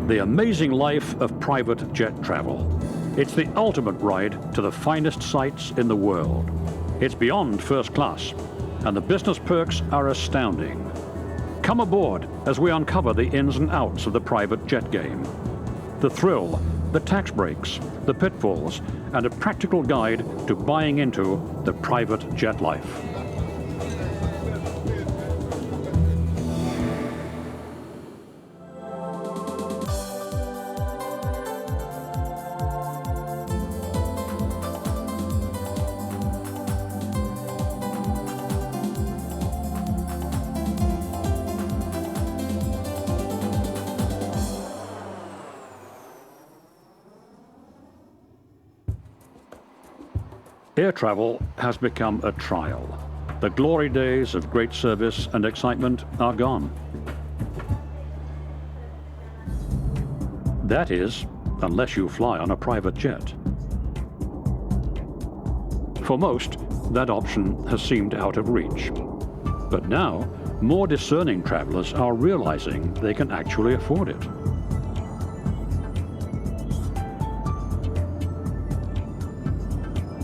The amazing life of private jet travel. It's the ultimate ride to the finest sights in the world. It's beyond first class, and the business perks are astounding. Come aboard as we uncover the ins and outs of the private jet game. The thrill, the tax breaks, the pitfalls, and a practical guide to buying into the private jet life. Air travel has become a trial. The glory days of great service and excitement are gone. That is, unless you fly on a private jet. For most, that option has seemed out of reach. But now, more discerning travelers are realizing they can actually afford it.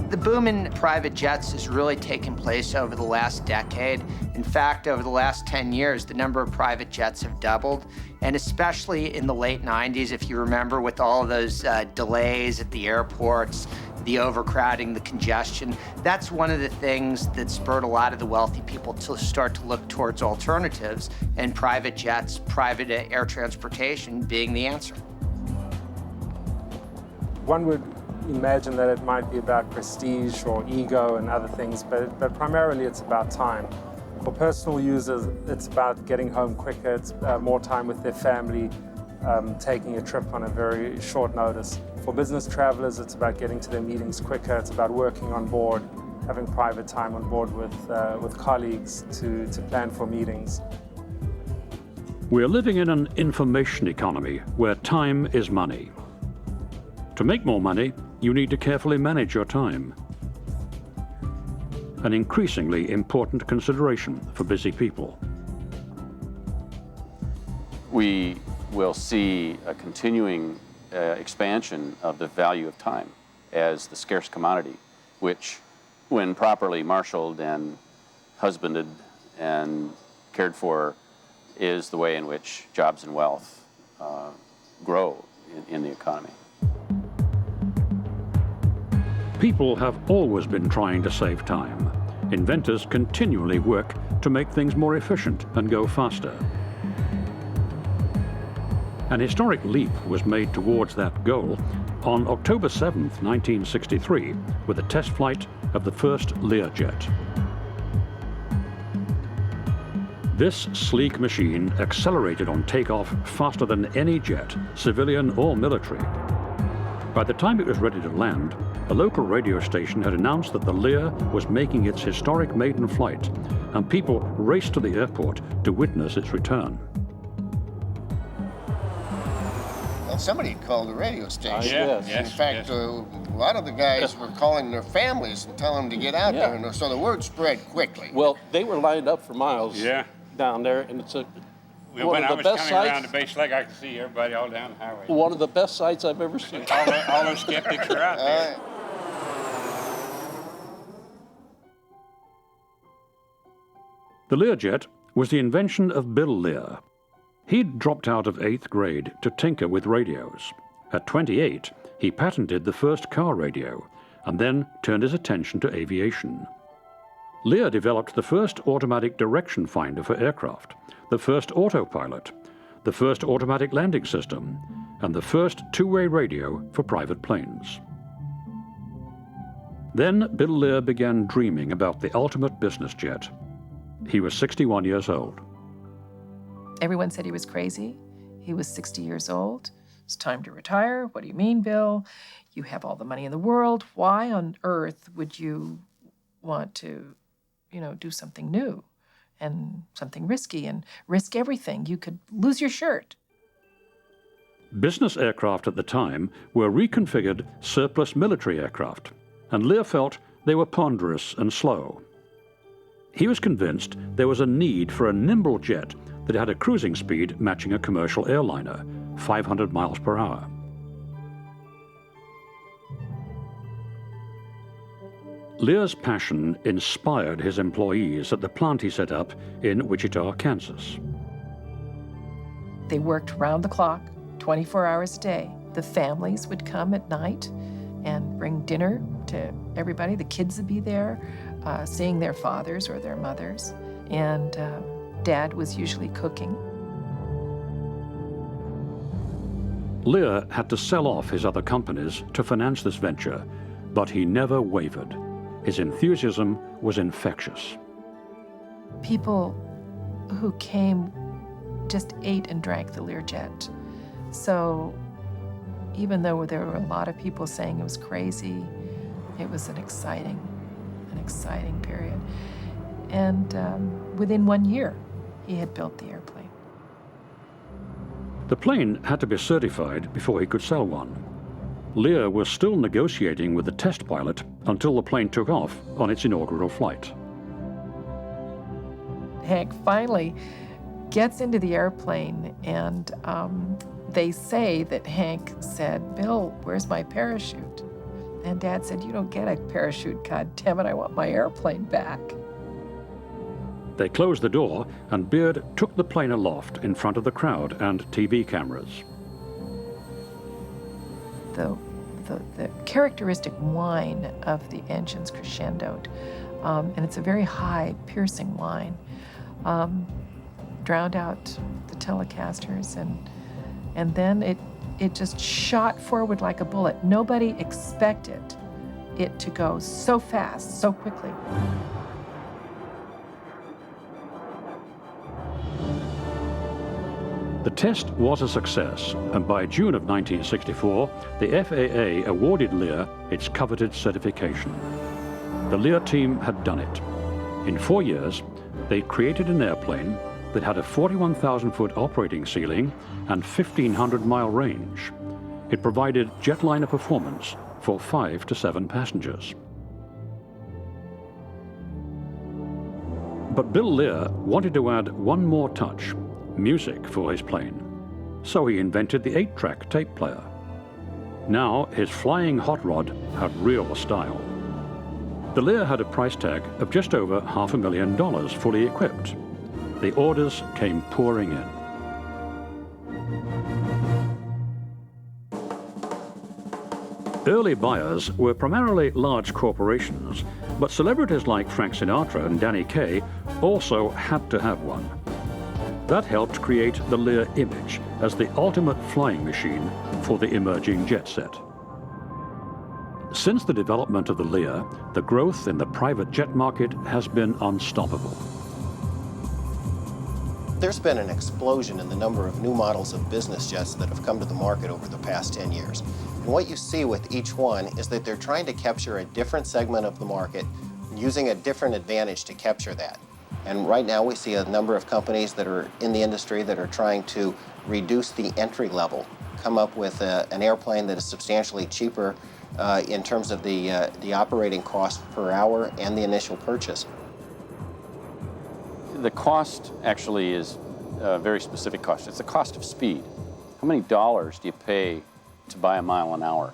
The boom in private jets has really taken place over the last decade. In fact, over the last 10 years, the number of private jets have doubled, and especially in the late 90s, if you remember, with all of those delays at the airports, the overcrowding, the congestion, that's one of the things that spurred a lot of the wealthy people to start to look towards alternatives, and private jets, private air transportation being the answer. One would imagine that it might be about prestige or ego and other things, but primarily it's about time. For personal users, it's about getting home quicker, it's more time with their family, taking a trip on a very short notice. For business travelers, it's about getting to their meetings quicker, it's about working on board, having private time on board with colleagues to plan for meetings. We're living in an information economy where time is money. To make more money, you need to carefully manage your time. An increasingly important consideration for busy people. We will see a continuing expansion of the value of time as the scarce commodity, which, when properly marshaled and husbanded and cared for, is the way in which jobs and wealth grow in the economy. People have always been trying to save time. Inventors continually work to make things more efficient and go faster. An historic leap was made towards that goal on October 7th, 1963, with a test flight of the first Learjet. This sleek machine accelerated on takeoff faster than any jet, civilian or military. By the time it was ready to land, a local radio station had announced that the Lear was making its historic maiden flight, and people raced to the airport to witness its return. Well, somebody called the radio station. Yes. In fact, a lot of the guys were calling their families and telling them to get out there, and so the word spread quickly. Well, they were lined up for miles down there, and it's when I was coming around the base leg, I could see everybody all down the highway. One of the best sights I've ever seen. All those skeptics are out there. The Learjet was the invention of Bill Lear. He'd dropped out of 8th grade to tinker with radios. At 28, he patented the first car radio, and then turned his attention to aviation. Lear developed the first automatic direction finder for aircraft, the first autopilot, the first automatic landing system, and the first two-way radio for private planes. Then Bill Lear began dreaming about the ultimate business jet. He was 61 years old. Everyone said he was crazy. He was 60 years old. It's time to retire. What do you mean, Bill? You have all the money in the world. Why on earth would you want to, do something new and something risky and risk everything? You could lose your shirt. Business aircraft at the time were reconfigured surplus military aircraft, and Lear felt they were ponderous and slow. He was convinced there was a need for a nimble jet that had a cruising speed matching a commercial airliner, 500 miles per hour. Lear's passion inspired his employees at the plant he set up in Wichita, Kansas. They worked round the clock, 24 hours a day. The families would come at night and bring dinner to everybody. The kids would be there, seeing their fathers or their mothers. And Dad was usually cooking. Lear had to sell off his other companies to finance this venture, but he never wavered. His enthusiasm was infectious. People who came just ate and drank the Learjet. So even though there were a lot of people saying it was crazy, it was an exciting period. And within 1 year, he had built the airplane. The plane had to be certified before he could sell one. Lear was still negotiating with the test pilot until the plane took off on its inaugural flight. Hank finally gets into the airplane, and they say that Hank said, "Bill, where's my parachute?" And Dad said, "You don't get a parachute, God damn it, I want my airplane back." They closed the door, and Beard took the plane aloft in front of the crowd and TV cameras. The characteristic whine of the engines crescendoed, and it's a very high, piercing whine, drowned out the telecasters, and then it just shot forward like a bullet. Nobody expected it to go so fast, so quickly. The test was a success, and by June of 1964, the FAA awarded Lear its coveted certification. The Lear team had done it. In 4 years, they created an airplane that had a 41,000-foot operating ceiling and 1,500-mile range. It provided jetliner performance for 5 to 7 passengers. But Bill Lear wanted to add one more touch: music for his plane. So he invented the 8-track tape player. Now his flying hot rod had real style. The Lear had a price tag of just over $500,000 fully equipped. The orders came pouring in. Early buyers were primarily large corporations, but celebrities like Frank Sinatra and Danny Kaye also had to have one. That helped create the Lear image as the ultimate flying machine for the emerging jet set. Since the development of the Lear, the growth in the private jet market has been unstoppable. There's been an explosion in the number of new models of business jets that have come to the market over the past 10 years. And what you see with each one is that they're trying to capture a different segment of the market, using a different advantage to capture that. And right now we see a number of companies that are in the industry that are trying to reduce the entry level, come up with an airplane that is substantially cheaper in terms of the operating cost per hour and the initial purchase. The cost actually is a very specific cost. It's the cost of speed. How many dollars do you pay to buy a mile an hour?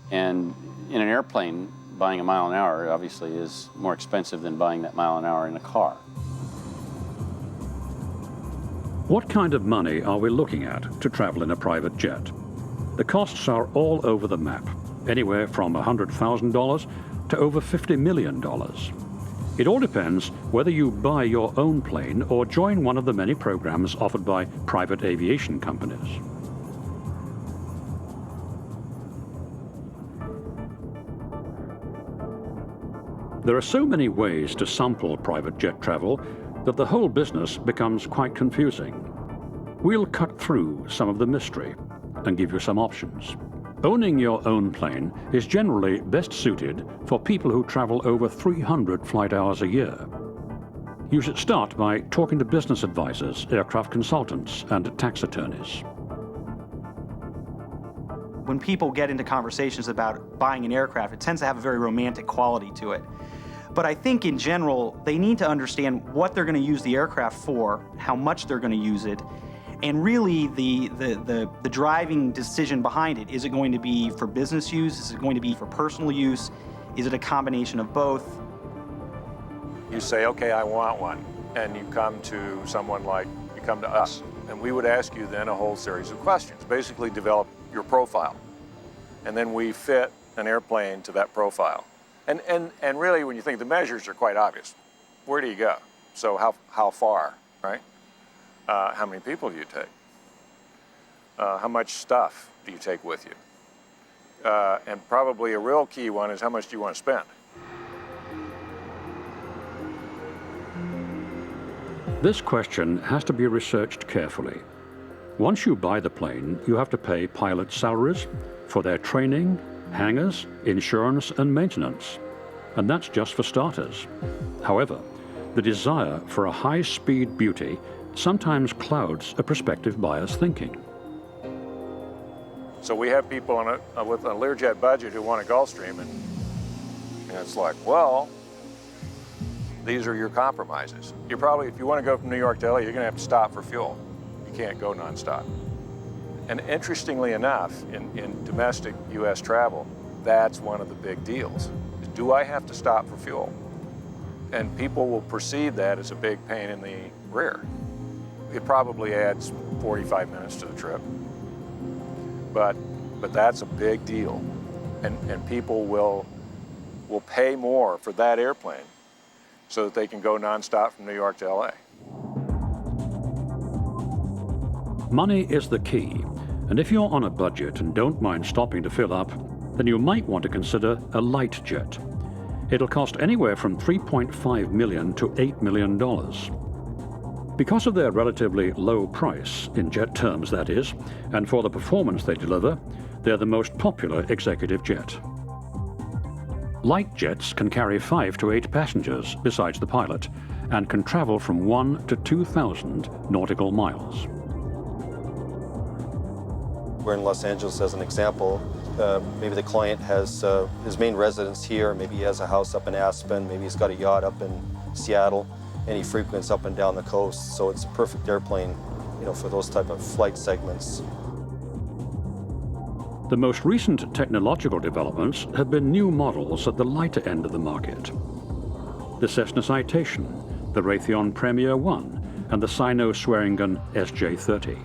And in an airplane, buying a mile an hour obviously is more expensive than buying that mile an hour in a car. What kind of money are we looking at to travel in a private jet? The costs are all over the map, anywhere from $100,000 to over $50 million. It all depends whether you buy your own plane or join one of the many programs offered by private aviation companies. There are so many ways to sample private jet travel that the whole business becomes quite confusing. We'll cut through some of the mystery and give you some options. Owning your own plane is generally best suited for people who travel over 300 flight hours a year. You should start by talking to business advisors, aircraft consultants, and tax attorneys. When people get into conversations about buying an aircraft, it tends to have a very romantic quality to it. But I think in general, they need to understand what they're going to use the aircraft for, how much they're going to use it, And really, the driving decision behind it, is it going to be for business use? Is it going to be for personal use? Is it a combination of both? You say, okay, I want one, and you come to someone like, you come to us, and we would ask you then a whole series of questions, basically develop your profile. And then we fit an airplane to that profile. And really, when you think, the measures are quite obvious. Where do you go? So how far, right? How many people do you take? How much stuff do you take with you? And probably a real key one is, how much do you want to spend? This question has to be researched carefully. Once you buy the plane, you have to pay pilot salaries for their training, hangars, insurance, and maintenance. And that's just for starters. However, the desire for a high-speed beauty sometimes clouds a prospective buyer's thinking. So we have people with a Learjet budget who want a Gulfstream, and it's like, well, these are your compromises. You're probably, if you want to go from New York to LA, you're going to have to stop for fuel. You can't go nonstop. And interestingly enough, in domestic U.S. travel, that's one of the big deals. Do I have to stop for fuel? And people will perceive that as a big pain in the rear. It probably adds 45 minutes to the trip. But that's a big deal. And people will pay more for that airplane so that they can go nonstop from New York to LA. Money is the key, and if you're on a budget and don't mind stopping to fill up, then you might want to consider a light jet. It'll cost anywhere from $3.5 million to $8 million. Because of their relatively low price, in jet terms that is, and for the performance they deliver, they're the most popular executive jet. Light jets can carry 5 to 8 passengers besides the pilot, and can travel from 1 to 2,000 nautical miles. We're in Los Angeles as an example. Maybe the client has his main residence here, maybe he has a house up in Aspen, maybe he's got a yacht up in Seattle, and he frequents up and down the coast, so it's a perfect airplane, for those type of flight segments. The most recent technological developments have been new models at the lighter end of the market. The Cessna Citation, the Raytheon Premier 1, and the Sino-Swearingen SJ-30.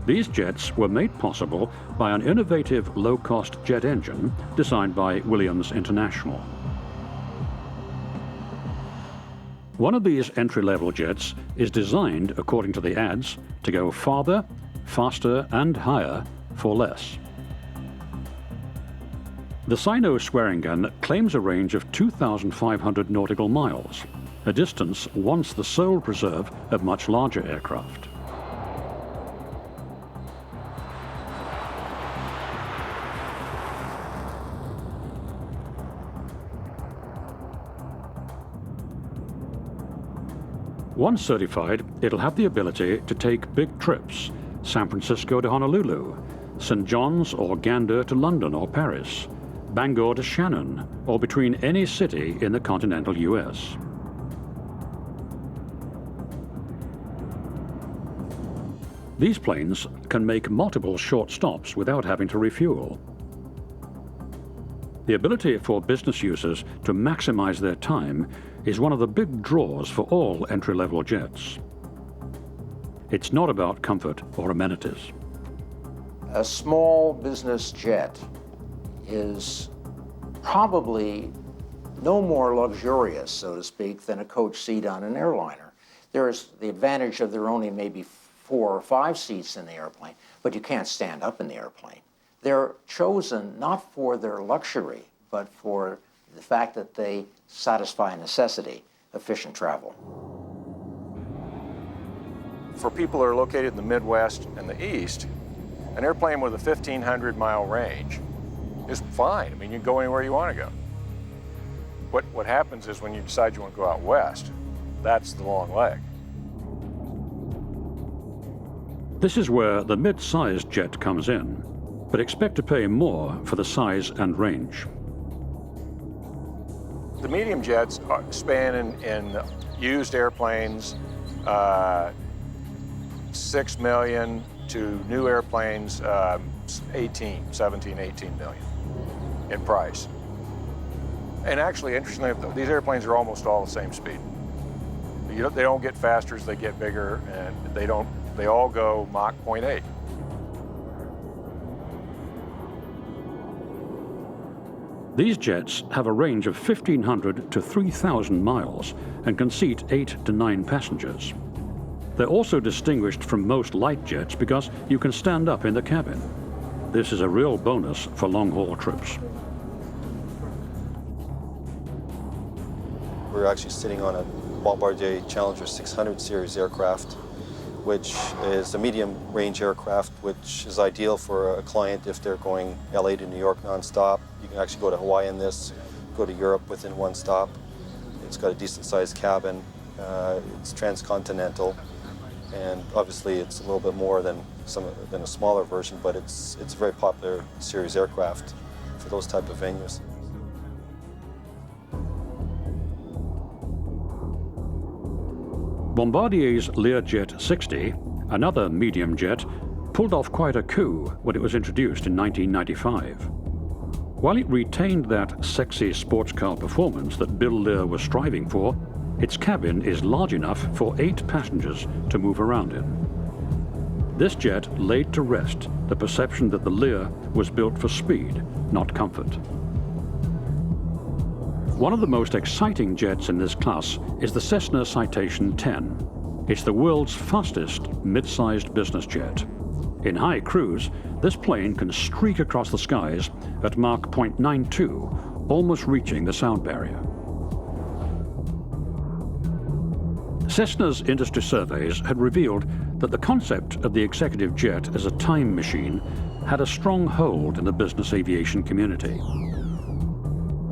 These jets were made possible by an innovative low-cost jet engine designed by Williams International. One of these entry-level jets is designed, according to the ads, to go farther, faster, and higher for less. The Sino-Swearingen claims a range of 2,500 nautical miles, a distance once the sole preserve of much larger aircraft. Once certified, it'll have the ability to take big trips, San Francisco to Honolulu, St. John's or Gander to London or Paris, Bangor to Shannon, or between any city in the continental US. These planes can make multiple short stops without having to refuel. The ability for business users to maximize their time is one of the big draws for all entry-level jets. It's not about comfort or amenities. A small business jet is probably no more luxurious, so to speak, than a coach seat on an airliner. There's the advantage of there are only maybe 4 or 5 seats in the airplane, but you can't stand up in the airplane. They're chosen not for their luxury, but for the fact that they satisfy a necessity, efficient travel. For people who are located in the Midwest and the East, an airplane with a 1,500-mile range is fine. I mean, you can go anywhere you want to go. What happens is when you decide you want to go out west, that's the long leg. This is where the mid-sized jet comes in, but expect to pay more for the size and range. The medium jets span in used airplanes, $6 million to new airplanes, 17, 18 million in price. And actually, interestingly, these airplanes are almost all the same speed. They don't get faster as they get bigger, and they all go Mach 0.8. These jets have a range of 1,500 to 3,000 miles and can seat 8 to 9 passengers. They're also distinguished from most light jets because you can stand up in the cabin. This is a real bonus for long-haul trips. We're actually sitting on a Bombardier Challenger 600 series aircraft, which is a medium-range aircraft, which is ideal for a client if they're going LA to New York nonstop. You can actually go to Hawaii in this, go to Europe within one stop. It's got a decent-sized cabin. It's transcontinental, and obviously it's a little bit more than a smaller version, but it's a very popular series aircraft for those type of venues. Bombardier's Learjet 60, another medium jet, pulled off quite a coup when it was introduced in 1995. While it retained that sexy sports car performance that Bill Lear was striving for, its cabin is large enough for 8 passengers to move around in. This jet laid to rest the perception that the Lear was built for speed, not comfort. One of the most exciting jets in this class is the Cessna Citation 10. It's the world's fastest mid-sized business jet. In high cruise, this plane can streak across the skies at Mach 0.92, almost reaching the sound barrier. Cessna's industry surveys had revealed that the concept of the executive jet as a time machine had a strong hold in the business aviation community.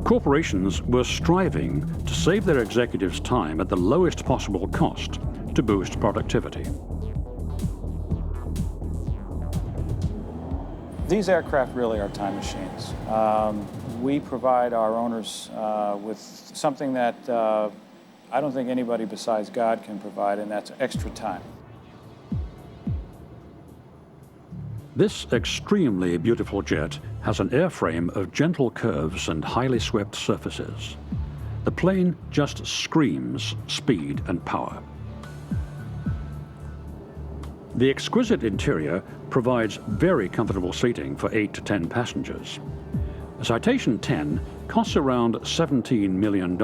Corporations were striving to save their executives time at the lowest possible cost to boost productivity. These aircraft really are time machines. We provide our owners with something that I don't think anybody besides God can provide, and that's extra time. This extremely beautiful jet has an airframe of gentle curves and highly swept surfaces. The plane just screams speed and power. The exquisite interior provides very comfortable seating for 8 to 10 passengers. The Citation 10 costs around $17 million.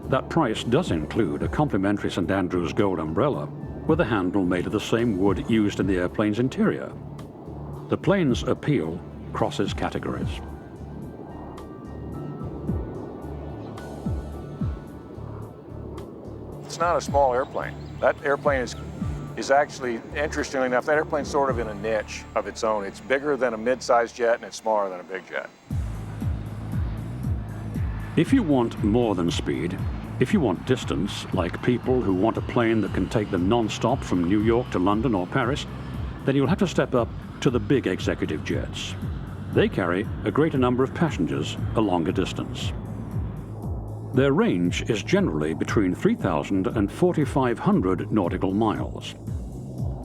That price does include a complimentary St. Andrew's gold umbrella with a handle made of the same wood used in the airplane's interior. The plane's appeal crosses categories. It's not a small airplane. That airplane is actually, interestingly enough, that airplane's sort of in a niche of its own. It's bigger than a mid-sized jet and it's smaller than a big jet. If you want more than speed, if you want distance, like people who want a plane that can take them non-stop from New York to London or Paris, then you'll have to step up to the big executive jets. They carry a greater number of passengers a longer distance. Their range is generally between 3,000 and 4,500 nautical miles.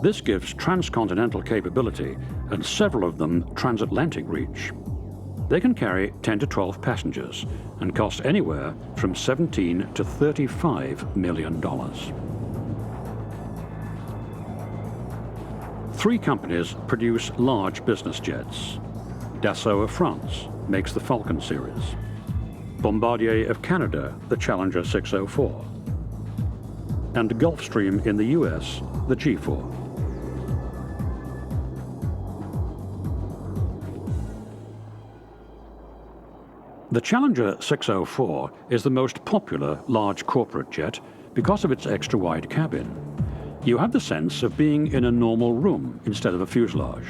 This gives transcontinental capability and several of them transatlantic reach. They can carry 10 to 12 passengers and cost anywhere from $17 to $35 million. 3 companies produce large business jets. Dassault of France makes the Falcon series. Bombardier of Canada, the Challenger 604. And Gulfstream in the US, the G4. The Challenger 604 is the most popular large corporate jet because of its extra-wide cabin. You have the sense of being in a normal room instead of a fuselage.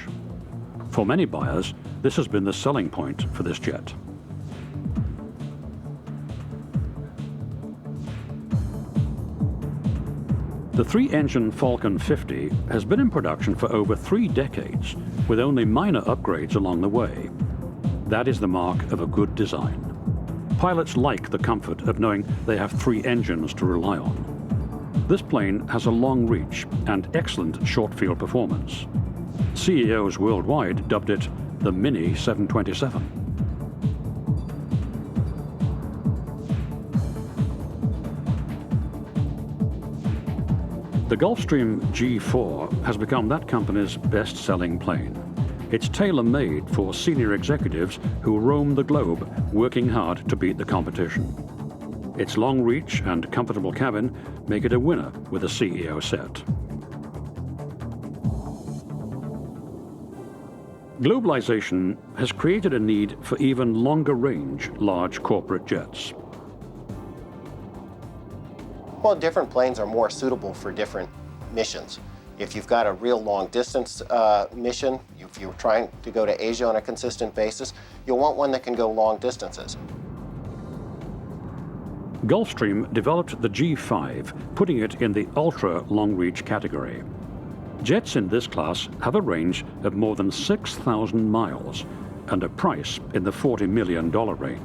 For many buyers, this has been the selling point for this jet. The 3-engine Falcon 50 has been in production for over 3 decades, with only minor upgrades along the way. That is the mark of a good design. Pilots like the comfort of knowing they have 3 engines to rely on. This plane has a long reach and excellent short-field performance. CEOs worldwide dubbed it the Mini 727. The Gulfstream G4 has become that company's best-selling plane. It's tailor-made for senior executives who roam the globe working hard to beat the competition. Its long reach and comfortable cabin make it a winner with a CEO set. Globalization has created a need for even longer-range large corporate jets. Well, different planes are more suitable for different missions. If you've got a real long distance mission, if you're trying to go to Asia on a consistent basis, you'll want one that can go long distances. Gulfstream developed the G5, putting it in the ultra long-reach category. Jets in this class have a range of more than 6,000 miles and a price in the $40 million range.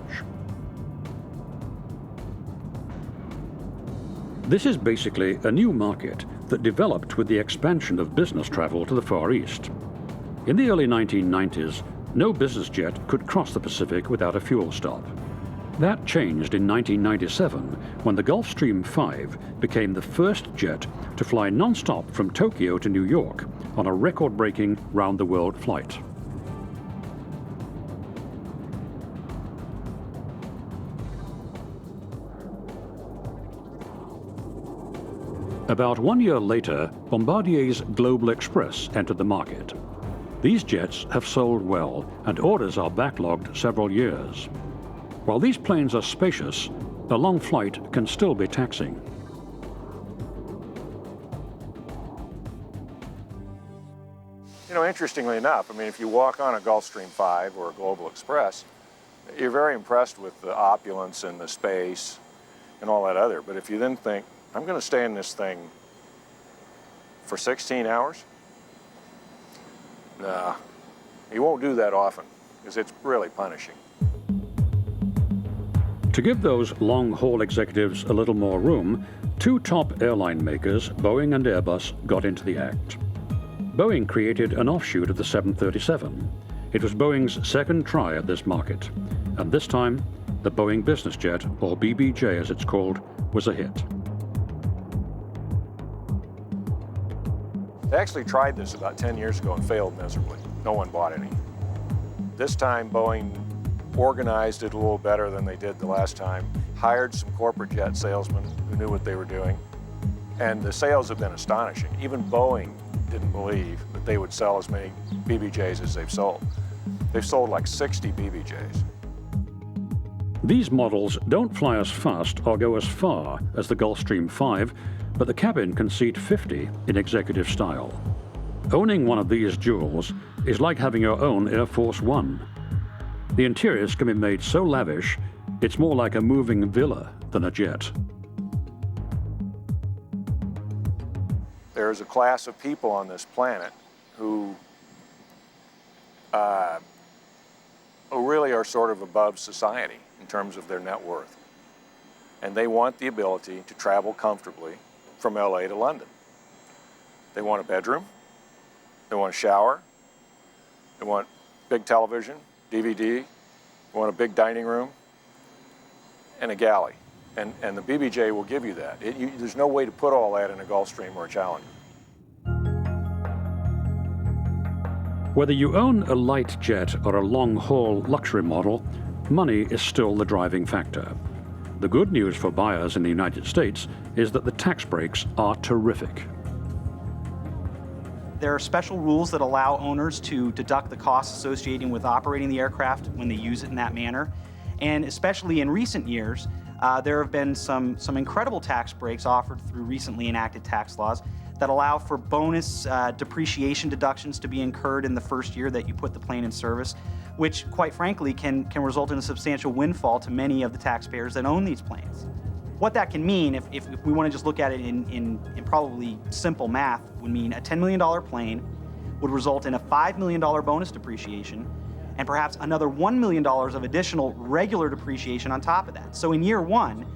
This is basically a new market that developed with the expansion of business travel to the Far East. In the early 1990s, no business jet could cross the Pacific without a fuel stop. That changed in 1997 when the Gulfstream 5 became the first jet to fly non-stop from Tokyo to New York on a record-breaking round-the-world flight. About 1 year later, Bombardier's Global Express entered the market. These jets have sold well, and orders are backlogged several years. While these planes are spacious, a long flight can still be taxing. You know, interestingly enough, I mean, if you walk on a Gulfstream 5 or a Global Express, you're very impressed with the opulence and the space and all that other. But if you then think, I'm going to stay in this thing for 16 hours? Nah, you won't do that often because it's really punishing. To give those long-haul executives a little more room, two top airline makers, Boeing and Airbus, got into the act. Boeing created an offshoot of the 737. It was Boeing's second try at this market, and this time, the Boeing Business Jet, or BBJ as it's called, was a hit. They actually tried this about 10 years ago and failed miserably. No one bought any. This time, Boeing organized it a little better than they did the last time, hired some corporate jet salesmen who knew what they were doing, and the sales have been astonishing. Even Boeing didn't believe that they would sell as many BBJs as they've sold. They've sold like 60 BBJs. These models don't fly as fast or go as far as the Gulfstream 5, but the cabin can seat 50 in executive style. Owning one of these jewels is like having your own Air Force One. The interiors can be made so lavish, it's more like a moving villa than a jet. There is a class of people on this planet who really are sort of above society in terms of their net worth. And they want the ability to travel comfortably from LA to London. They want a bedroom, they want a shower, they want big television, DVD, they want a big dining room, and a galley. And the BBJ will give you that. There's no way to put all that in a Gulfstream or a Challenger. Whether you own a light jet or a long-haul luxury model, money is still the driving factor. The good news for buyers in the United States is that the tax breaks are terrific. There are special rules that allow owners to deduct the costs associated with operating the aircraft when they use it in that manner. And especially in recent years, there have been some incredible tax breaks offered through recently enacted tax laws that allow for bonus depreciation deductions to be incurred in the first year that you put the plane in service, which, quite frankly, can result in a substantial windfall to many of the taxpayers that own these planes. What that can mean, if we want to just look at it in probably simple math, would mean a $10 million plane would result in a $5 million bonus depreciation and perhaps another $1 million of additional regular depreciation on top of that. So in year one,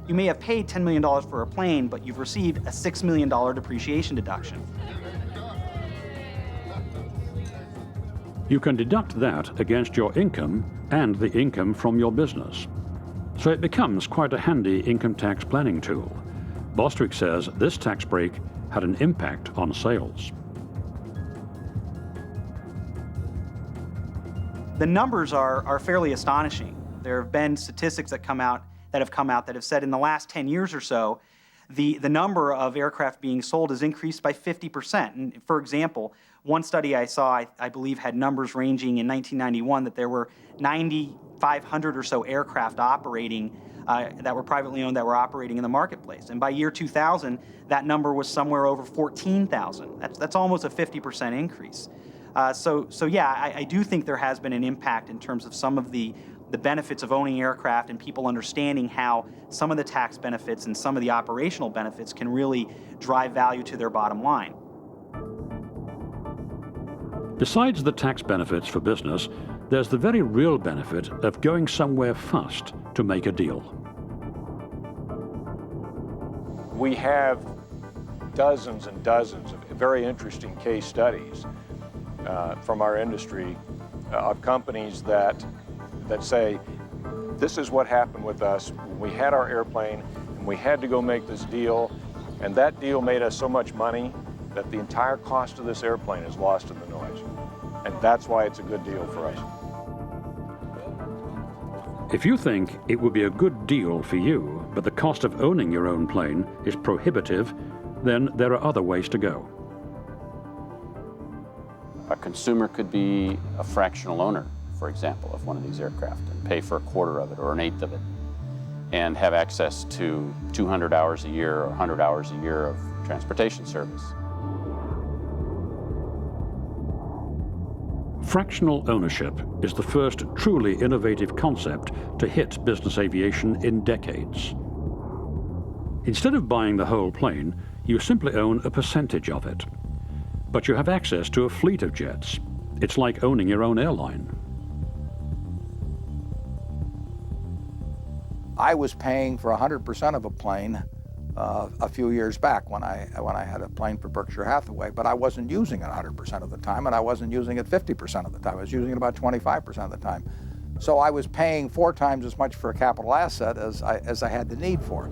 You may have paid $10 million for a plane, but you've received a $6 million depreciation deduction. You can deduct that against your income and the income from your business. So it becomes quite a handy income tax planning tool. Bostwick says this tax break had an impact on sales. The numbers are fairly astonishing. There have been statistics that have come out that have said in the last 10 years or so, the number of aircraft being sold has increased by 50%. And for example, one study I saw, I believe, had numbers ranging in 1991 that there were 9,500 or so aircraft operating that were privately owned that were operating in the marketplace. And by year 2000, that number was somewhere over 14,000. That's almost a 50% increase. So yeah, I do think there has been an impact in terms of some of the benefits of owning aircraft and people understanding how some of the tax benefits and some of the operational benefits can really drive value to their bottom line. Besides the tax benefits for business, there's the very real benefit of going somewhere fast to make a deal. We have dozens and dozens of very interesting case studies from our industry of companies that say, this is what happened with us when we had our airplane and we had to go make this deal, and that deal made us so much money that the entire cost of this airplane is lost in the noise. And that's why it's a good deal for us. If you think it would be a good deal for you, but the cost of owning your own plane is prohibitive, then there are other ways to go. A consumer could be a fractional owner, for example, of one of these aircraft and pay for a quarter of it or an eighth of it and have access to 200 hours a year or 100 hours a year of transportation service. Fractional ownership is the first truly innovative concept to hit business aviation in decades. Instead of buying the whole plane, you simply own a percentage of it. But you have access to a fleet of jets. It's like owning your own airline. I was paying for 100% of a plane a few years back when I had a plane for Berkshire Hathaway, but I wasn't using it 100% of the time, and I wasn't using it 50% of the time. I was using it about 25% of the time. So I was paying 4 times as much for a capital asset as I had the need for.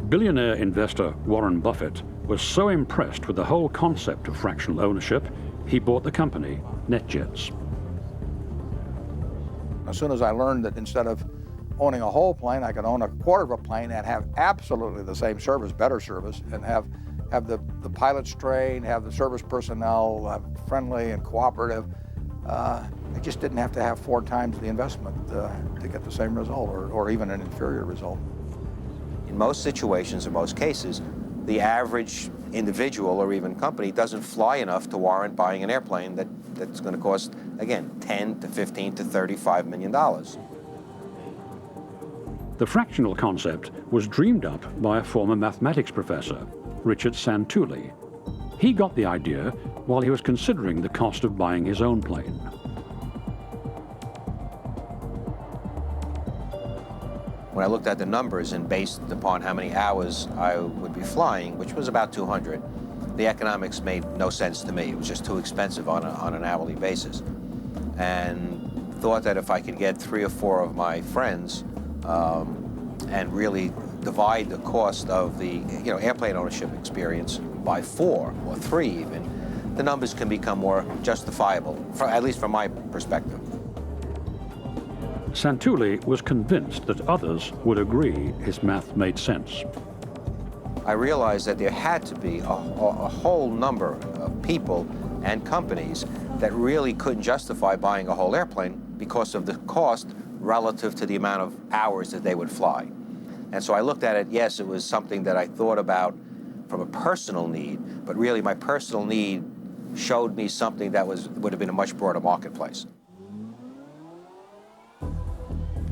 Billionaire investor Warren Buffett was so impressed with the whole concept of fractional ownership, he bought the company, NetJets. As soon as I learned that instead of owning a whole plane, I could own a quarter of a plane and have absolutely the same service, better service, and have the pilots trained, have the service personnel friendly and cooperative. I just didn't have to have 4 times the investment to get the same result or even an inferior result. In most situations, in most cases, the average individual or even company doesn't fly enough to warrant buying an airplane that's going to cost, again, $10 to $15 to $35 million. The fractional concept was dreamed up by a former mathematics professor, Richard Santulli. He got the idea while he was considering the cost of buying his own plane. When I looked at the numbers and based upon how many hours I would be flying, which was about 200, the economics made no sense to me. It was just too expensive on an hourly basis. And thought that if I could get 3 or 4 of my friends and really divide the cost of the airplane ownership experience by 4 or 3 even, the numbers can become more justifiable, at least from my perspective. Santulli was convinced that others would agree his math made sense. I realized that there had to be a whole number of people and companies that really couldn't justify buying a whole airplane because of the cost relative to the amount of hours that they would fly. And so I looked at it, yes, it was something that I thought about from a personal need, but really my personal need showed me something that would have been a much broader marketplace.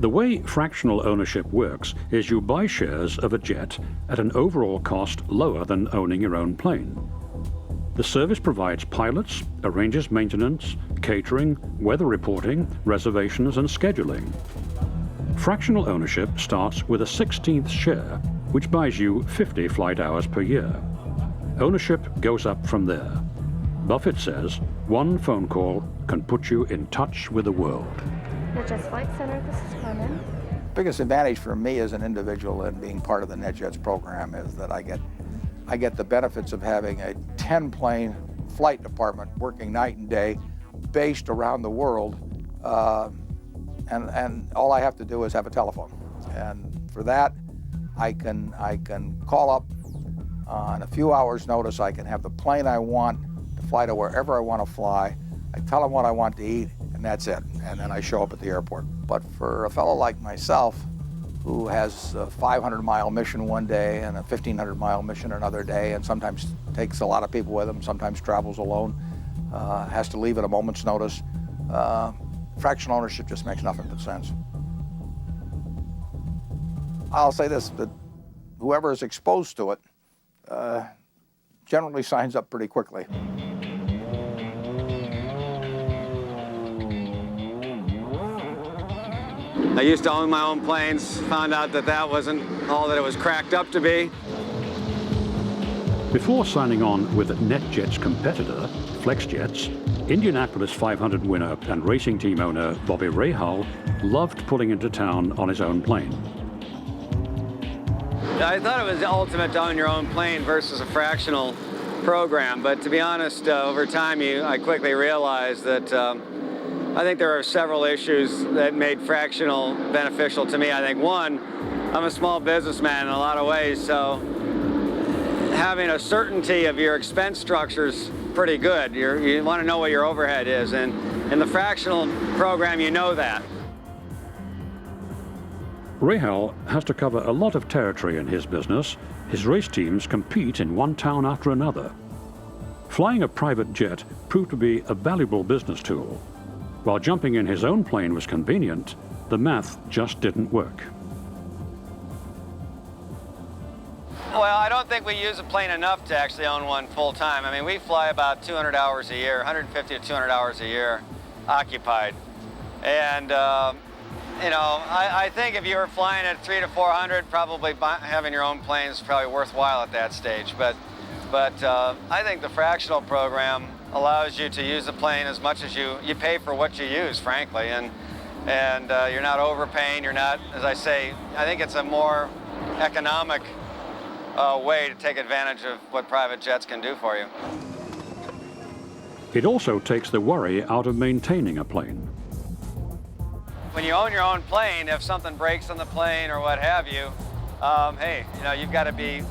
The way fractional ownership works is you buy shares of a jet at an overall cost lower than owning your own plane. The service provides pilots, arranges maintenance, catering, weather reporting, reservations, and scheduling. Fractional ownership starts with a 16th share, which buys you 50 flight hours per year. Ownership goes up from there. Buffett says one phone call can put you in touch with the world. NetJets Flight Center, this is Carmen. Biggest advantage for me as an individual in being part of the NetJets program is that I get the benefits of having a 10-plane flight department working night and day, based around the world, and all I have to do is have a telephone. And for that, I can call up on a few hours' notice. I can have the plane I want to fly to wherever I want to fly. I tell them what I want to eat, and that's it. And then I show up at the airport. But for a fellow like myself, who has a 500-mile mission one day and a 1,500-mile mission another day, and sometimes takes a lot of people with him, sometimes travels alone, has to leave at a moment's notice, fractional ownership just makes nothing but sense. I'll say this, that whoever is exposed to it generally signs up pretty quickly. I used to own my own planes, found out that that wasn't all that it was cracked up to be. Before signing on with NetJets' competitor, FlexJets, Indianapolis 500 winner and racing team owner Bobby Rahal loved pulling into town on his own plane. I thought it was the ultimate to own your own plane versus a fractional program, but to be honest, over time I quickly realized that I think there are several issues that made fractional beneficial to me. I think one, I'm a small businessman in a lot of ways, so having a certainty of your expense structure is pretty good. You want to know what your overhead is, and in the fractional program, you know that. Rahal has to cover a lot of territory in his business. His race teams compete in one town after another. Flying a private jet proved to be a valuable business tool. While jumping in his own plane was convenient, the math just didn't work. Well, I don't think we use a plane enough to actually own one full time. I mean, we fly about 200 hours a year, 150 to 200 hours a year occupied. And, you know, I think if you were flying at 300 to 400, probably having your own plane is probably worthwhile at that stage. But I think the fractional program allows you to use the plane as much as you pay for what you use, frankly, and you're not overpaying. You're not, as I say, I think it's a more economic way to take advantage of what private jets can do for you. It also takes the worry out of maintaining a plane. When you own your own plane, if something breaks on the plane or what have you, hey, you know, you've got to be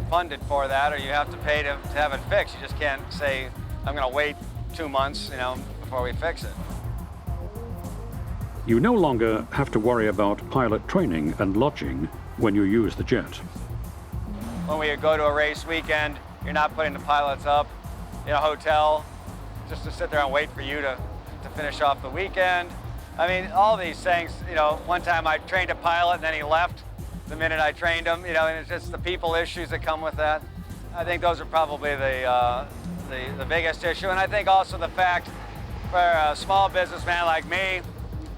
funded for that, or you have to pay to have it fixed. You just can't say, I'm going to wait 2 months, you know, before we fix it. You no longer have to worry about pilot training and lodging when you use the jet. When we go to a race weekend, you're not putting the pilots up in a hotel just to sit there and wait for you to finish off the weekend. I mean, all these things, you know, one time I trained a pilot and then he left the minute I trained him, you know, and it's just the people issues that come with that. I think those are probably the biggest issue. And I think also the fact for a small businessman like me,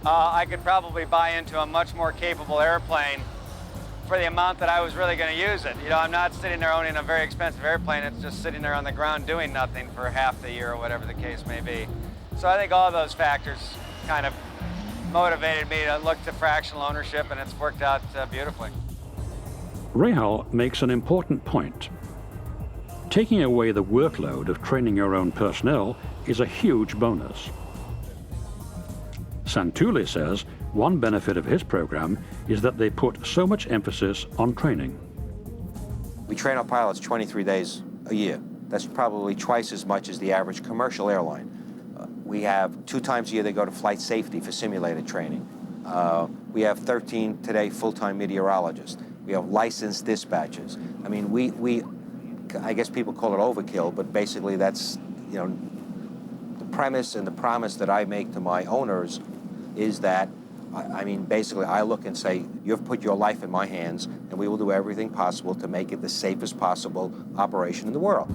I could probably buy into a much more capable airplane for the amount that I was really going to use it. You know, I'm not sitting there owning a very expensive airplane. It's just sitting there on the ground doing nothing for half the year or whatever the case may be. So I think all those factors kind of motivated me to look to fractional ownership, and it's worked out beautifully. Rahal makes an important point. Taking away the workload of training your own personnel is a huge bonus. Santulli says one benefit of his program is that they put so much emphasis on training. We train our pilots 23 days a year. That's probably twice as much as the average commercial airline. We have 2 times a year they go to flight safety for simulated training. We have 13 today full-time meteorologists. We have licensed dispatchers. I mean, I guess people call it overkill, but basically that's, you know, the premise and the promise that I make to my owners is that, I mean, basically I look and say, you've put your life in my hands, and we will do everything possible to make it the safest possible operation in the world.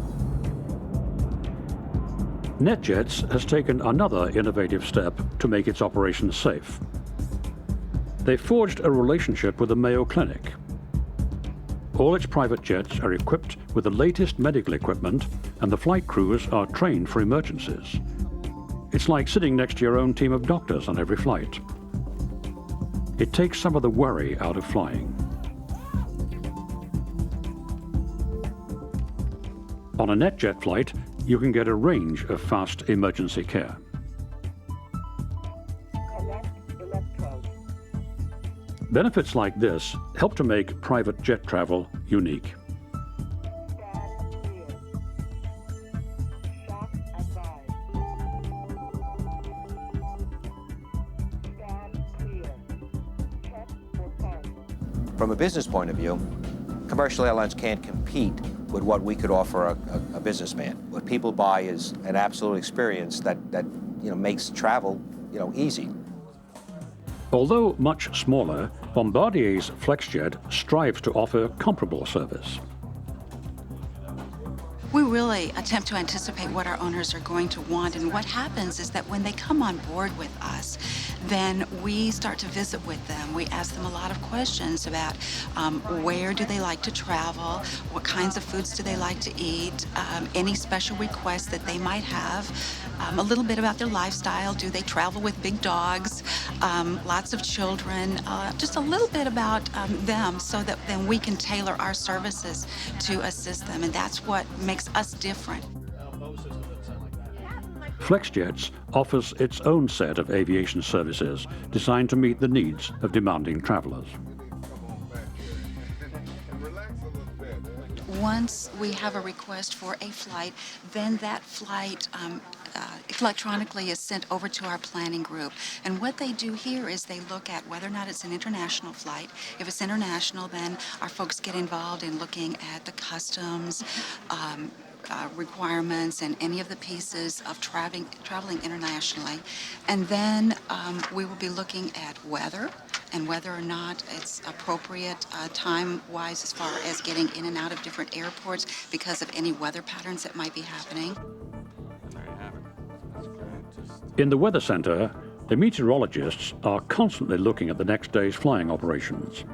NetJets has taken another innovative step to make its operations safe. They forged a relationship with the Mayo Clinic. All its private jets are equipped with the latest medical equipment, and the flight crews are trained for emergencies. It's like sitting next to your own team of doctors on every flight. It takes some of the worry out of flying. On a NetJet flight, you can get a range of fast emergency care. Benefits like this help to make private jet travel unique. From a business point of view, commercial airlines can't compete with what we could offer a businessman. What people buy is an absolute experience that makes travel easy. Although much smaller, Bombardier's FlexJet strives to offer comparable service. We really attempt to anticipate what our owners are going to want, and what happens is that when they come on board with us, then we start to visit with them. We ask them a lot of questions about where do they like to travel, what kinds of foods do they like to eat, any special requests that they might have, a little bit about their lifestyle. Do they travel with big dogs, lots of children, just a little bit about them, so that then we can tailor our services to assist them, and that's what makes us different. FlexJets offers its own set of aviation services designed to meet the needs of demanding travelers. Once we have a request for a flight, then that flight electronically is sent over to our planning group. And what they do here is they look at whether or not it's an international flight. If it's international, then our folks get involved in looking at the customs, requirements, and any of the pieces of traveling internationally. And then we will be looking at weather and whether or not it's appropriate time-wise as far as getting in and out of different airports because of any weather patterns that might be happening. In the Weather Center, the meteorologists are constantly looking at the next day's flying operations.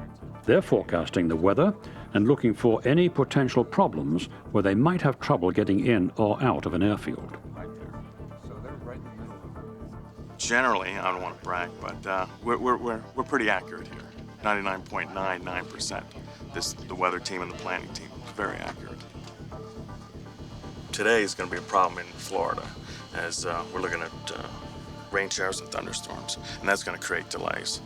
They're forecasting the weather and looking for any potential problems where they might have trouble getting in or out of an airfield. Generally, I don't want to brag, but we're pretty accurate here. 99.99%. The weather team and the planning team is very accurate. Today is going to be a problem in Florida, as we're looking at rain showers and thunderstorms, and that's going to create delays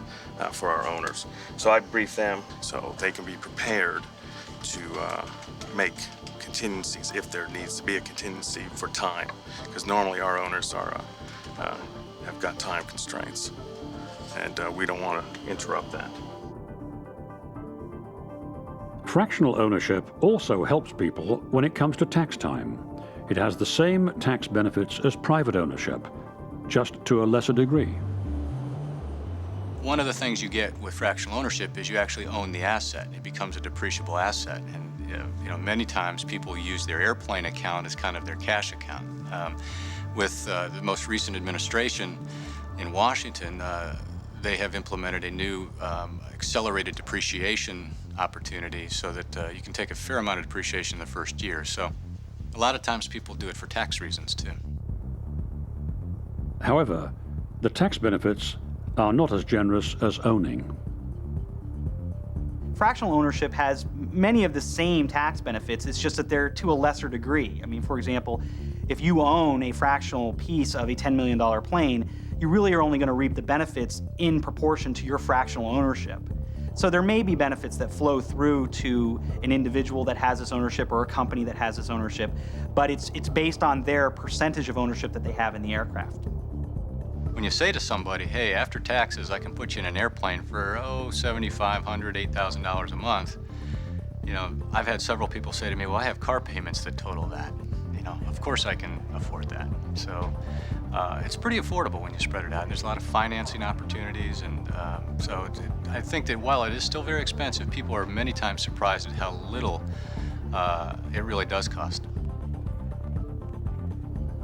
for our owners. So I brief them so they can be prepared to make contingencies if there needs to be a contingency for time, because normally our owners are have got time constraints, and we don't want to interrupt that. Fractional ownership also helps people when it comes to tax time. It has the same tax benefits as private ownership, just to a lesser degree. One of the things you get with fractional ownership is you actually own the asset. It becomes a depreciable asset, and many times people use their airplane account as kind of their cash account. With the most recent administration in Washington, they have implemented a new accelerated depreciation opportunity so that you can take a fair amount of depreciation in the first year. So a lot of times people do it for tax reasons too. However, the tax benefits are not as generous as owning. Fractional ownership has many of the same tax benefits, it's just that they're to a lesser degree. I mean, for example, if you own a fractional piece of a $10 million plane, you really are only going to reap the benefits in proportion to your fractional ownership. So there may be benefits that flow through to an individual that has this ownership or a company that has this ownership, but it's based on their percentage of ownership that they have in the aircraft. When you say to somebody, hey, after taxes, I can put you in an airplane for, $7,500, $8,000 a month, I've had several people say to me, well, I have car payments that total that. Of course I can afford that. So it's pretty affordable when you spread it out, and there's a lot of financing opportunities, and I think that while it is still very expensive, people are many times surprised at how little it really does cost.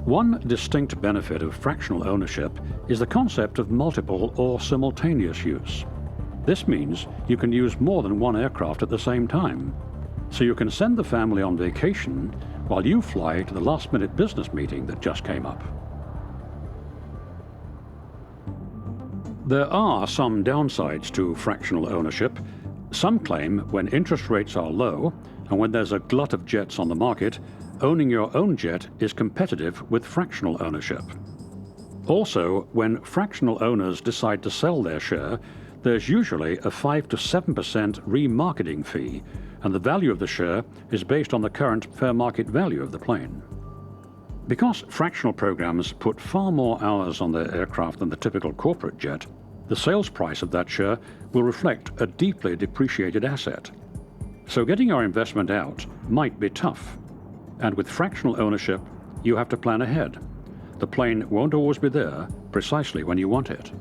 One distinct benefit of fractional ownership is the concept of multiple or simultaneous use. This means you can use more than one aircraft at the same time, so you can send the family on vacation while you fly to the last-minute business meeting that just came up. There are some downsides to fractional ownership. Some claim when interest rates are low and when there's a glut of jets on the market, owning your own jet is competitive with fractional ownership. Also, when fractional owners decide to sell their share, there's usually a 5 to 7% remarketing fee, and the value of the share is based on the current fair market value of the plane. Because fractional programs put far more hours on their aircraft than the typical corporate jet, the sales price of that share will reflect a deeply depreciated asset. So getting your investment out might be tough. And with fractional ownership, you have to plan ahead. The plane won't always be there precisely when you want it.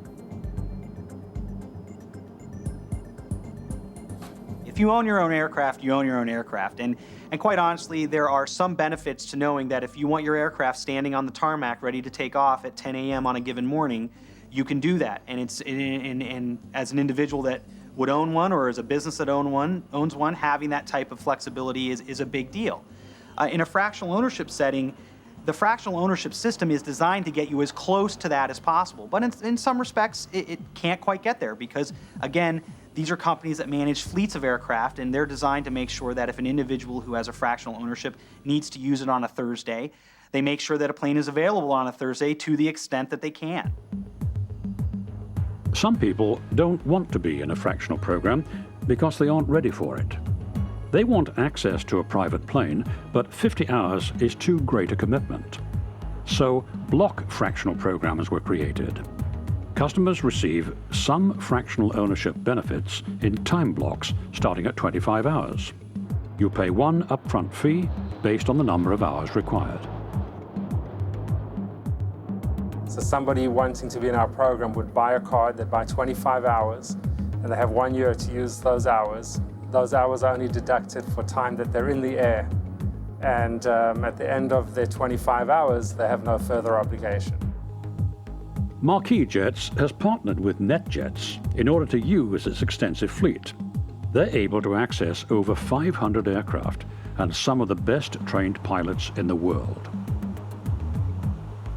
If you own your own aircraft, you own your own aircraft. And quite honestly, there are some benefits to knowing that if you want your aircraft standing on the tarmac ready to take off at 10 a.m. on a given morning, you can do that. And and as an individual that would own one, or as a business that owns one, having that type of flexibility is a big deal. In a fractional ownership setting, the fractional ownership system is designed to get you as close to that as possible. But in some respects, it can't quite get there because, again, these are companies that manage fleets of aircraft, and they're designed to make sure that if an individual who has a fractional ownership needs to use it on a Thursday, they make sure that a plane is available on a Thursday to the extent that they can. Some people don't want to be in a fractional program because they aren't ready for it. They want access to a private plane, but 50 hours is too great a commitment. So block fractional programs were created. Customers receive some fractional ownership benefits in time blocks starting at 25 hours. You pay one upfront fee based on the number of hours required. So somebody wanting to be in our program would buy a card, they'd buy 25 hours, and they have 1 year to use those hours. Those hours are only deducted for time that they're in the air. And at the end of their 25 hours, they have no further obligation. Marquis Jets has partnered with NetJets in order to use its extensive fleet. They're able to access over 500 aircraft and some of the best trained pilots in the world.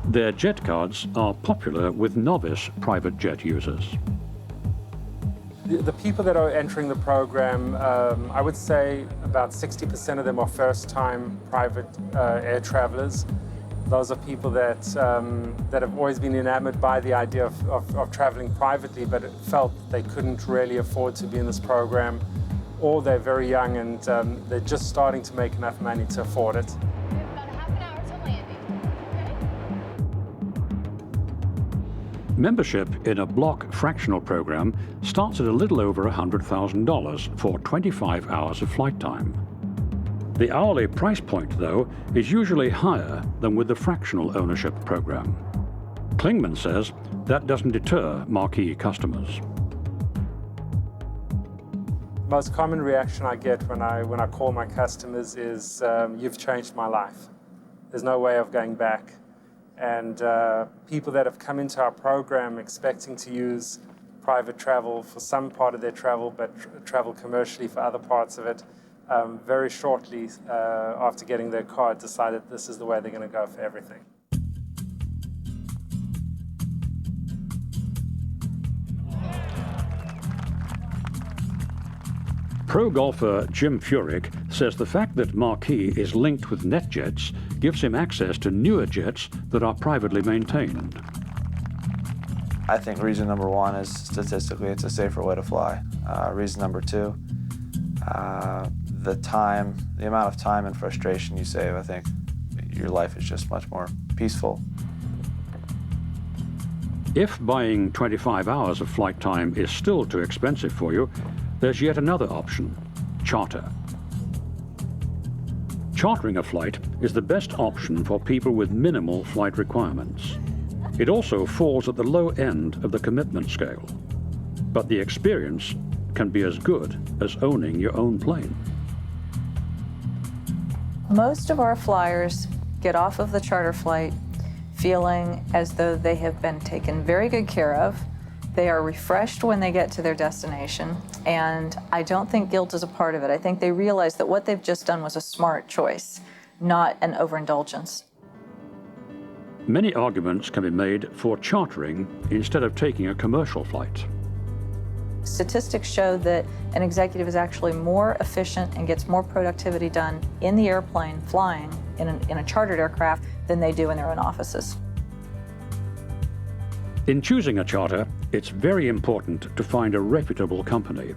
Their jet cards are popular with novice private jet users. The people that are entering the program, I would say about 60% of them are first-time private air travelers. Those are people that have always been enamored by the idea of traveling privately, but felt they couldn't really afford to be in this program, or they're very young and they're just starting to make enough money to afford it. Membership in a block fractional program starts at a little over $100,000 for 25 hours of flight time. The hourly price point, though, is usually higher than with the fractional ownership program. Clingman says that doesn't deter marquee customers. The most common reaction I get when I call my customers is, "You've changed my life. There's no way of going back." And people that have come into our program expecting to use private travel for some part of their travel, but travel commercially for other parts of it, very shortly after getting their card decided this is the way they're going to go for everything. Pro golfer Jim Furyk says the fact that Marquis is linked with NetJets gives him access to newer jets that are privately maintained. I think reason number one is statistically it's a safer way to fly. Reason number two, the amount of time and frustration you save. I think your life is just much more peaceful. If buying 25 hours of flight time is still too expensive for you, there's yet another option: charter. Chartering a flight is the best option for people with minimal flight requirements. It also falls at the low end of the commitment scale, but the experience can be as good as owning your own plane. Most of our flyers get off of the charter flight feeling as though they have been taken very good care of, They are refreshed when they get to their destination, and I don't think guilt is a part of it. I think they realize that what they've just done was a smart choice, not an overindulgence. Many arguments can be made for chartering instead of taking a commercial flight. Statistics show that an executive is actually more efficient and gets more productivity done in the airplane flying in a chartered aircraft than they do in their own offices. In choosing a charter, it's very important to find a reputable company.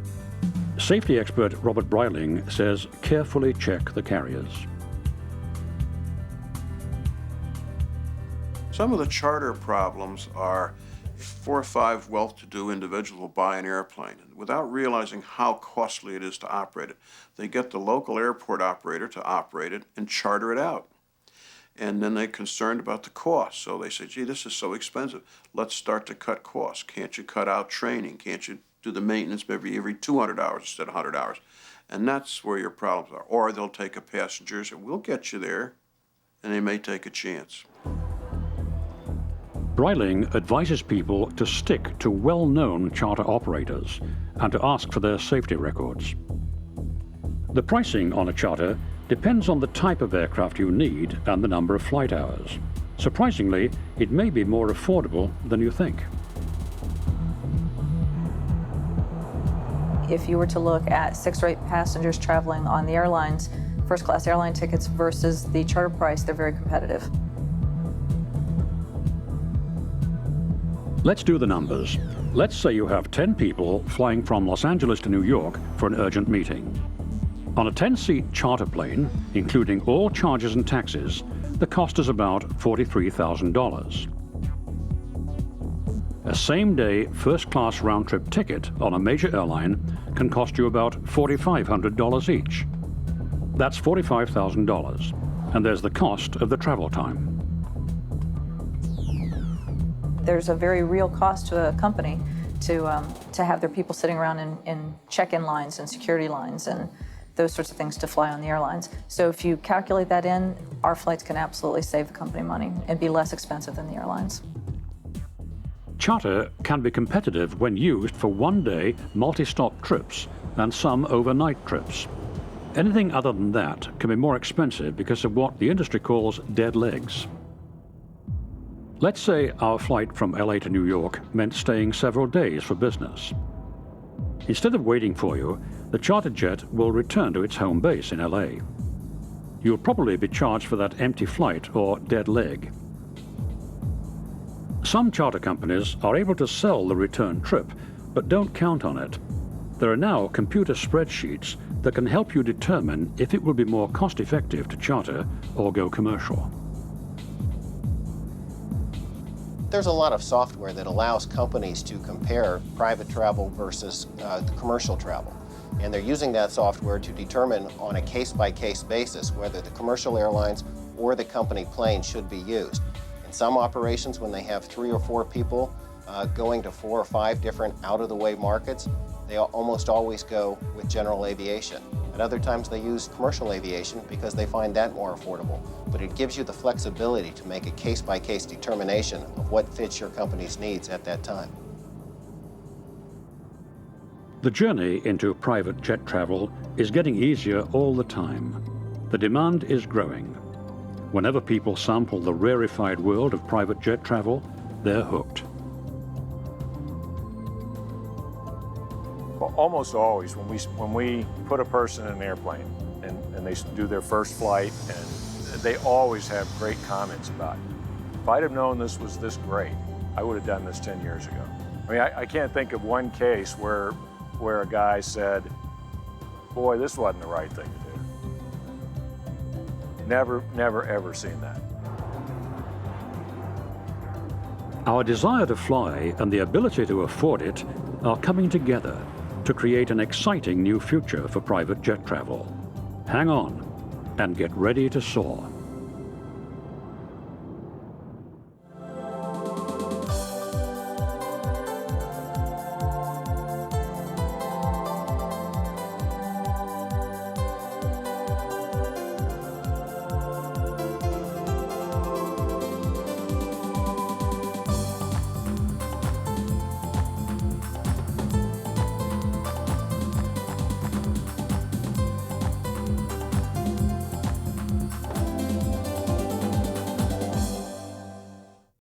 Safety expert Robert Breiling says carefully check the carriers. Some of the charter problems are 4 or 5 well-to-do individuals will buy an airplane. Without realizing how costly it is to operate it, they get the local airport operator to operate it and charter it out. And then they're concerned about the cost. So they say, gee, this is so expensive. Let's start to cut costs. Can't you cut out training? Can't you do the maintenance maybe every 200 hours instead of 100 hours? And that's where your problems are. Or they'll take a passenger and say, we'll get you there. And they may take a chance. Breiling advises people to stick to well-known charter operators and to ask for their safety records. The pricing on a charter depends on the type of aircraft you need and the number of flight hours. Surprisingly, it may be more affordable than you think. If you were to look at 6 or 8 passengers traveling on the airlines, first-class airline tickets versus the charter price, they're very competitive. Let's do the numbers. Let's say you have 10 people flying from Los Angeles to New York for an urgent meeting. On a 10-seat charter plane, including all charges and taxes, the cost is about $43,000. A same-day first-class round-trip ticket on a major airline can cost you about $4,500 each. That's $45,000, and there's the cost of the travel time. There's a very real cost to a company to have their people sitting around in check-in lines and security lines and those sorts of things to fly on the airlines. So if you calculate that in, our flights can absolutely save the company money and be less expensive than the airlines. Charter can be competitive when used for one-day multi-stop trips and some overnight trips. Anything other than that can be more expensive because of what the industry calls dead legs. Let's say our flight from LA to New York meant staying several days for business. Instead of waiting for you, the charter jet will return to its home base in LA. You'll probably be charged for that empty flight or dead leg. Some charter companies are able to sell the return trip, but don't count on it. There are now computer spreadsheets that can help you determine if it will be more cost-effective to charter or go commercial. There's a lot of software that allows companies to compare private travel versus commercial travel. And they're using that software to determine on a case-by-case basis whether the commercial airlines or the company plane should be used. In some operations, when they have 3 or 4 people going to 4 or 5 different out-of-the-way markets, they almost always go with general aviation. At other times, they use commercial aviation because they find that more affordable. But it gives you the flexibility to make a case-by-case determination of what fits your company's needs at that time. The journey into private jet travel is getting easier all the time. The demand is growing. Whenever people sample the rarefied world of private jet travel, they're hooked. Well, almost always when we put a person in an airplane and they do their first flight, and they always have great comments about it. If I'd have known this was this great, I would have done this 10 years ago. I mean, I can't think of one case where a guy said, boy, this wasn't the right thing to do. Never, ever seen that. Our desire to fly and the ability to afford it are coming together to create an exciting new future for private jet travel. Hang on and get ready to soar.